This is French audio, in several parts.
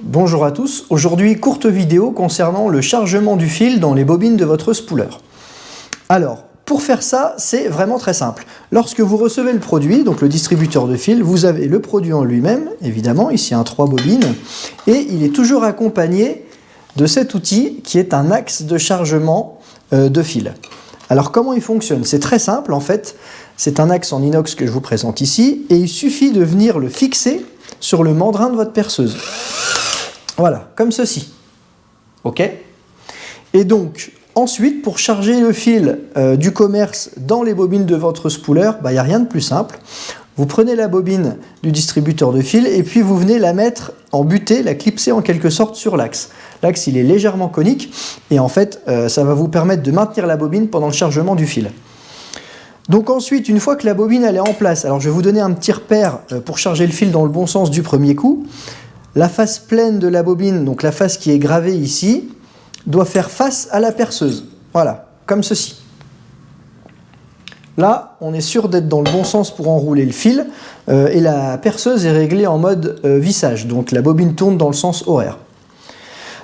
Bonjour à tous, aujourd'hui courte vidéo concernant le chargement du fil dans les bobines de votre spooler. Alors, pour faire ça, c'est vraiment très simple. Lorsque vous recevez le produit, donc le distributeur de fil, vous avez le produit en lui-même, évidemment, ici un 3 bobines, et il est toujours accompagné de cet outil qui est un axe de chargement de fil. Alors comment il fonctionne? C'est très simple en fait, c'est un axe en inox que je vous présente ici, et il suffit de venir le fixer sur le mandrin de votre perceuse. Voilà, comme ceci. Ok? Et donc, ensuite, pour charger le fil du commerce dans les bobines de votre spooler, il n'y a rien de plus simple. Vous prenez la bobine du distributeur de fil et puis vous venez la mettre en butée, la clipser en quelque sorte sur l'axe. L'axe, il est légèrement conique et en fait, ça va vous permettre de maintenir la bobine pendant le chargement du fil. Donc ensuite, une fois que la bobine elle est en place, alors je vais vous donner un petit repère pour charger le fil dans le bon sens du premier coup. La face pleine de la bobine, donc la face qui est gravée ici, doit faire face à la perceuse. Voilà, comme ceci. Là, on est sûr d'être dans le bon sens pour enrouler le fil et la perceuse est réglée en mode vissage, donc la bobine tourne dans le sens horaire.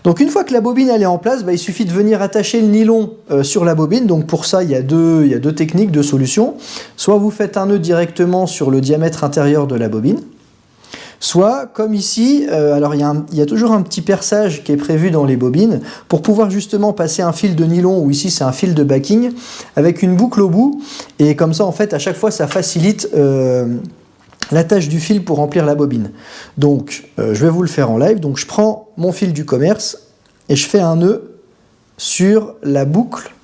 Donc une fois que la bobine elle est en place, il suffit de venir attacher le nylon sur la bobine. Donc pour ça, il y a deux techniques, deux solutions. Soit vous faites un nœud directement sur le diamètre intérieur de la bobine, soit, comme ici, alors il y a toujours un petit perçage qui est prévu dans les bobines pour pouvoir justement passer un fil de nylon, ou ici c'est un fil de backing, avec une boucle au bout, et comme ça en fait à chaque fois ça facilite l'attache du fil pour remplir la bobine. Donc je vais vous le faire en live, donc je prends mon fil du commerce et je fais un nœud sur la boucle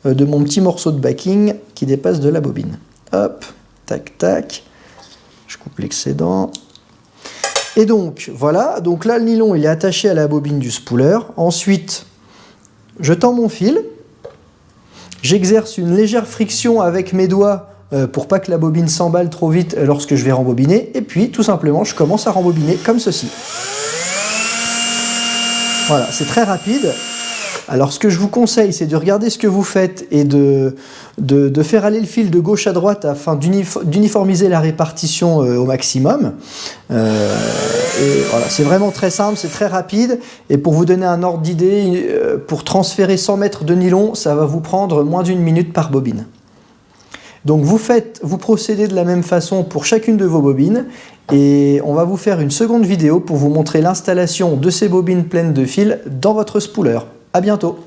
de mon petit morceau de backing qui dépasse de la bobine. Hop, tac tac, je coupe l'excédent. Et donc, voilà, donc là le nylon il est attaché à la bobine du spooler. Ensuite, je tends mon fil, j'exerce une légère friction avec mes doigts pour pas que la bobine s'emballe trop vite lorsque je vais rembobiner. Et puis, tout simplement, je commence à rembobiner comme ceci. Voilà, c'est très rapide. Alors ce que je vous conseille, c'est de regarder ce que vous faites et de faire aller le fil de gauche à droite afin d'uniformiser la répartition au maximum. Et voilà, c'est vraiment très simple, c'est très rapide. Et pour vous donner un ordre d'idée, pour transférer 100 mètres de nylon, ça va vous prendre moins d'1 minute par bobine. Donc vous procédez de la même façon pour chacune de vos bobines. Et on va vous faire une seconde vidéo pour vous montrer l'installation de ces bobines pleines de fil dans votre spooler. À bientôt!